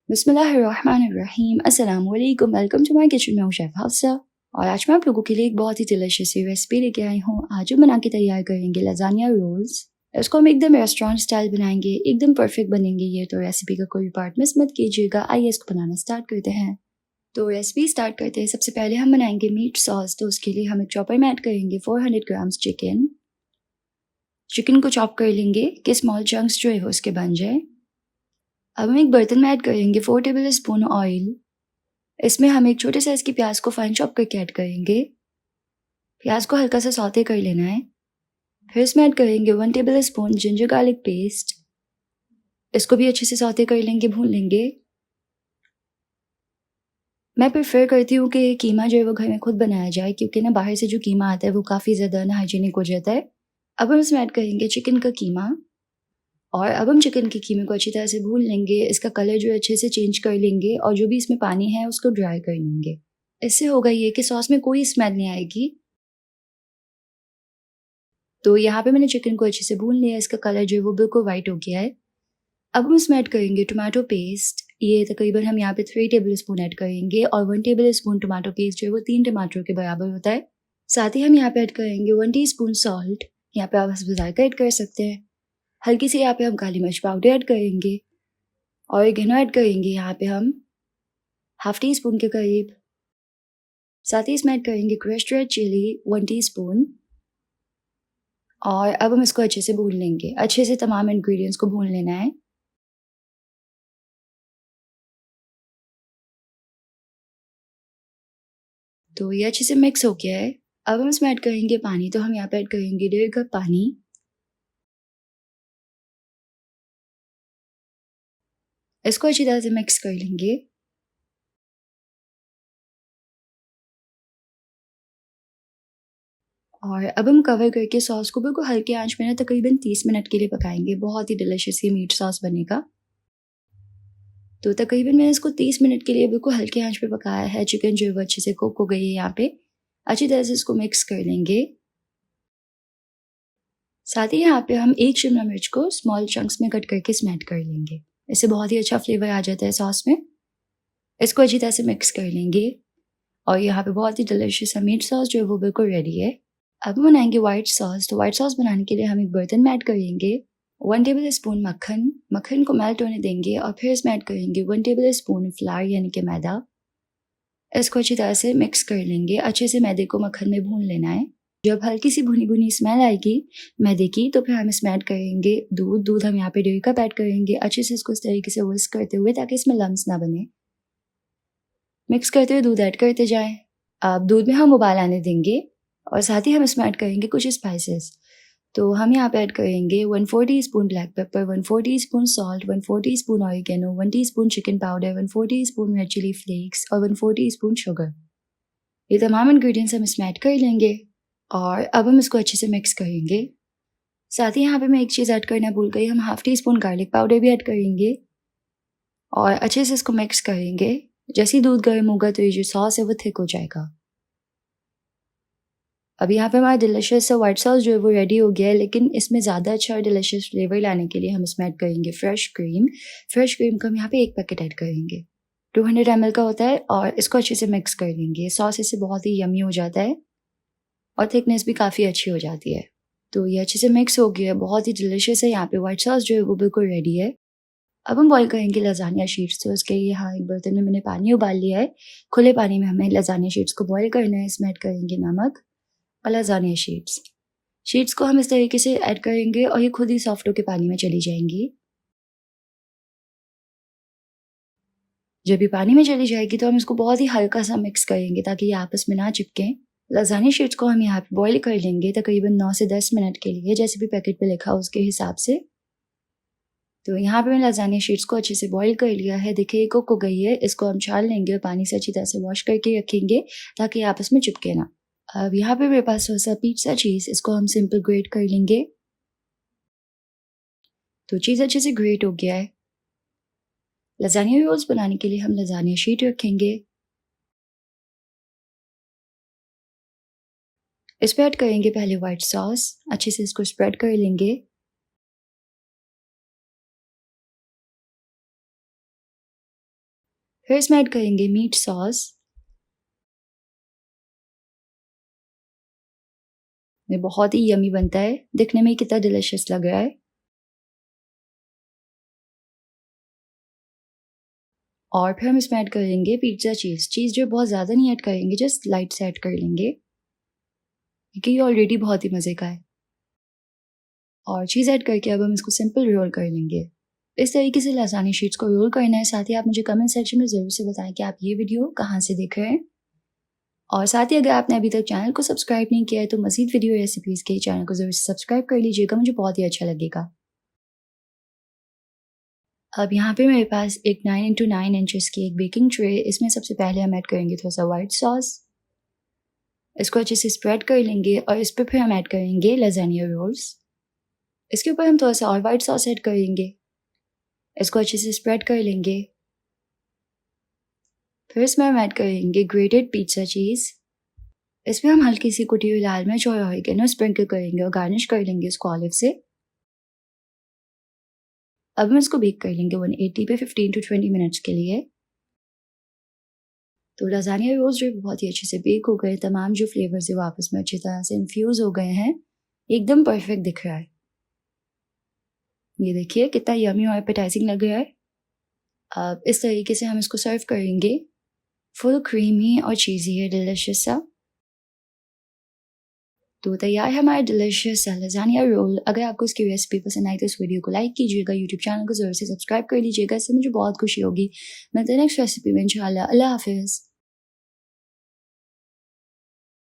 बिस्मिल्लाहिर्रहमानिर्रहीम अस्सलाम वालेकुम। Welcome to my kitchen. मैं हूँ शेफ़ हफ्सा और आज मैं आप लोगों के लिए एक बहुत ही डिलीशियस सी रेसिपी लेके आई हूँ। आज हम बना के तैयार करेंगे लजानिया रोल्स। इसको हम एकदम रेस्टोरेंट स्टाइल बनाएंगे, एकदम परफेक्ट बनेंगे ये, तो रेसिपी का कोई पार्ट मिस मत कीजिएगा। आइए इसको बनाना स्टार्ट करते हैं। तो रेसिपी स्टार्ट करते हैं। सबसे पहले हम बनाएंगे मीट सॉस। तो उसके लिए हम एक चॉपर में ऐड करेंगे 400 ग्राम्स चिकन को चॉप कर लेंगे कि स्मॉल चंक्स जो है वो उसके बन जाए। अब हम एक बर्तन में ऐड करेंगे 4 टेबल स्पून ऑयल। इसमें हम एक छोटे साइज की प्याज को फाइन चॉप करके ऐड करेंगे। प्याज को हल्का सा सौते कर लेना है। फिर इसमें ऐड करेंगे 1 table spoon ginger garlic paste. इसको भी अच्छे से सौते कर लेंगे, भून लेंगे। मैं प्रेफर करती हूँ कि कीमा जो है वो घर में खुद बनाया जाए, क्योंकि ना बाहर से जो कीमा आता है वो काफ़ी ज़्यादा अनहाइजीनिक हो जाता है। अब हम इसमें ऐड करेंगे चिकन का कीमा और अब हम चिकन के कीमे को अच्छी तरह से भून लेंगे। इसका कलर जो है अच्छे से चेंज कर लेंगे और जो भी इसमें पानी है उसको ड्राई कर लेंगे। इससे होगा ये कि सॉस में कोई स्मेल नहीं आएगी। तो यहाँ पे मैंने चिकन को अच्छे से भून लिया। इसका कलर जो है वो बिल्कुल वाइट हो गया है। अब हम इसमें ऐड करेंगे टोमेटो पेस्ट। ये तकरीबन हम यहाँ पे 3 टेबल स्पून ऐड करेंगे और 1 टेबल स्पून टोमेटो पेस्ट जो है वो 3 टमाटरों के बराबर होता है। साथ ही हम यहाँ पे ऐड करेंगे 1 टीस्पून सॉल्ट। यहाँ पे आप हस्ब जायका ऐड कर सकते हैं। हल्की सी यहाँ पे हम काली मिर्च पाउडर ऐड करेंगे और ऑरिगेनो ऐड करेंगे यहाँ पे हम हाफ टी स्पून के करीब। साथ ही इसमें ऐड करेंगे क्रश्ड रेड चिली 1 टीस्पून और अब हम इसको अच्छे से भून लेंगे। अच्छे से तमाम इंग्रेडिएंट्स को भून लेना है। तो ये अच्छे से मिक्स हो गया है। अब हम इसमें ऐड करेंगे पानी। तो हम यहाँ पे ऐड करेंगे 1.5 कप पानी। इसको अच्छी तरह से मिक्स कर लेंगे। और अब हम कवर करके सॉस को बिल्कुल हल्के आंच में ना तकरीबन 30 मिनट के लिए पकाएंगे। बहुत ही डिलीशियस ये मीट सॉस बनेगा। तो तकरीबन मैंने इसको 30 मिनट के लिए बिल्कुल हल्के आंच पे पकाया है। चिकन जो है वो अच्छे से कुक हो गई है। यहाँ पे अच्छी तरह से इसको मिक्स कर लेंगे। साथ ही यहाँ पे हम एक शिमला मिर्च को स्मॉल चंक्स में कट करके इसमें ऐड कर लेंगे। इससे बहुत ही अच्छा फ्लेवर आ जाता है सॉस में। इसको अच्छी तरह से मिक्स कर लेंगे और यहाँ पे बहुत ही डिलीशियस मीट सॉस जो है वो बिल्कुल रेडी है। अब हम बनाएंगे व्हाइट सॉस। तो व्हाइट सॉस बनाने के लिए हम एक बर्तन में ऐड करेंगे 1 टेबल स्पून मक्खन। मक्खन को मेल्ट होने देंगे और फिर इसमें ऐड करेंगे 1 टेबल स्पून फ्लावर यानी कि मैदा। इसको अच्छी तरह से मिक्स कर लेंगे। अच्छे से मैदे को मक्खन में भून लेना है। जब हल्की सी भुनी भुनी स्मेल आएगी मैदे की, तो फिर हम इसमें ऐड करेंगे दूध हम यहाँ पे 1.5 कप ऐड करेंगे। अच्छे से इसको इस तरीके से विस्क करते हुए, ताकि इसमें लम्स ना बने। मिक्स करते हुए दूध ऐड करते जाएं। अब दूध में हम उबाल आने देंगे और साथ ही हम इसमें ऐड करेंगे कुछ स्पाइसेस। तो हम यहाँ पे ऐड करेंगे 1/4 teaspoon black pepper, 1/4 teaspoon salt, 1/4 teaspoon oregano, 1 teaspoon chicken powder, 1/4 teaspoon red chilli flakes और 1/4 टीस्पून शुगर। ये तमाम इंग्रेडिएंट्स हम इसमें ऐड कर लेंगे और अब हम इसको अच्छे से मिक्स करेंगे। साथ ही यहाँ पे मैं एक चीज़ ऐड करना भूल गई। हम हाफ टीस्पून गार्लिक पाउडर भी ऐड करेंगे और अच्छे से इसको मिक्स करेंगे। जैसे ही दूध गर्म होगा तो ये जो सॉस है वो थिक हो जाएगा। अब यहाँ पे हमारा डिलीशियस सा व्हाइट सॉस जो है वो रेडी हो गया है, लेकिन इसमें ज़्यादा अच्छा और डिलीशियस फ्लेवर लाने के लिए हम इसमें ऐड करेंगे फ्रेश क्रीम। फ्रेश क्रीम का हम यहाँ पे 1 पैकेट ऐड करेंगे। 200 ml का होता है और इसको अच्छे से मिक्स कर लेंगे। सॉस इससे बहुत ही यमी हो जाता है और थिकनेस भी काफ़ी अच्छी हो जाती है। तो ये अच्छे से मिक्स हो गया है, बहुत ही डिलीशियस है। यहाँ पे व्हाइट सॉस जो है वो बिल्कुल रेडी है। अब हम बॉईल करेंगे लजानिया शीट्स। तो उसके लिए यहाँ एक बर्तन में मैंने पानी उबाल लिया है। खुले पानी में हमें लजानिया शीट्स को बॉईल करना है। इसमें ऐड करेंगे नमक और लजानिया शीट्स को हम इस तरीके से ऐड करेंगे और ये खुद ही सॉफ्ट होकर पानी में चली जाएंगी। जब ये पानी में चली जाएगी तो हम इसको बहुत ही हल्का सा मिक्स करेंगे ताकि ये आपस में ना चिपकें। लजानिया शीट्स को हम यहाँ पे बॉईल कर लेंगे तकरीबन 9 से 10 मिनट के लिए, जैसे भी पैकेट पे लिखा हो उसके हिसाब से। तो यहाँ पे मैंने लजानिया शीट्स को अच्छे से बॉईल कर लिया है। देखिए कुक हो गई है। इसको हम छान लेंगे और पानी से अच्छी तरह से वॉश करके रखेंगे ताकि आपस में चिपके ना। अब यहाँ पे मेरे पास थोड़ा सा पिज़्ज़ा चीज़, इसको हम सिंपल ग्रेट कर लेंगे। तो चीज़ अच्छे से ग्रेट हो गया है। लजानिया रोल्स बनाने के लिए हम लजानिया शीट रखेंगे। इस पर ऐड करेंगे पहले व्हाइट सॉस। अच्छे से इसको स्प्रेड कर लेंगे। फिर इसमें ऐड करेंगे मीट सॉस। ये बहुत ही यमी बनता है, दिखने में कितना डिलिशियस लग रहा है। और फिर हम इसमें ऐड करेंगे पिज़्ज़ा चीज़। चीज़ जो बहुत ज़्यादा नहीं ऐड करेंगे, जस्ट लाइट से ऐड कर लेंगे, क्योंकि ये ऑलरेडी बहुत ही मज़े का है। और चीज़ ऐड करके अब हम इसको सिंपल रोल कर लेंगे। इस तरीके से लसानी शीट्स को रोल करना है। साथ ही आप मुझे कमेंट सेक्शन में ज़रूर से बताएं कि आप ये वीडियो कहाँ से देख रहे हैं। और साथ ही अगर आपने अभी तक चैनल को सब्सक्राइब नहीं किया है तो मज़ीद वीडियो रेसिपीज़ के चैनल को ज़रूर से सब्सक्राइब कर लीजिएगा, मुझे बहुत ही अच्छा लगेगा। अब यहाँ पे मेरे पास एक 9x9 इंचेस की एक बेकिंग ट्रे, इसमें सबसे पहले हम ऐड करेंगे थोड़ा सा वाइट सॉस। इसको अच्छे से स्प्रेड कर लेंगे और इस पर फिर हम ऐड करेंगे लजानिया रोल्स। इसके ऊपर हम थोड़ा सा और वाइट सॉस ऐड करेंगे, इसको अच्छे से स्प्रेड कर लेंगे। फिर इसमें हम ऐड करेंगे ग्रेटेड पिज़्ज़ा चीज़। इसमें हम हल्की सी कुटी हुई लाल मिर्च और ऑरिगेनो स्प्रिंकल करेंगे और गार्निश कर लेंगे इसको ऑलिव से। अब हम इसको बेक कर लेंगे 180 पे 15 to 20 मिनट्स के लिए। तो लजानिया रोल्स जो बहुत ही अच्छे से बेक हो गए, तमाम जो फ्लेवर्स है वो आपस में अच्छी तरह से इन्फ्यूज़ हो गए हैं, एकदम परफेक्ट दिख रहा है। ये देखिए कितना यमी और एपेटाइजिंग लग रहा है। अब इस तरीके से हम इसको सर्व करेंगे, फुल क्रीमी और चीज़ी है, डिलिशियस सा। तो तैयार है हमारा डिलिशियस लजानिया रोल। अगर आपको इसकी रेसिपी पसंद आई तो इस वीडियो को लाइक कीजिएगा, यूट्यूब चैनल को ज़रूर से सब्सक्राइब कर लीजिएगा, इससे मुझे बहुत खुशी होगी। मिलते हैं नेक्स्ट रेसिपी में इंशाल्लाह। अल्लाह हाफिज़।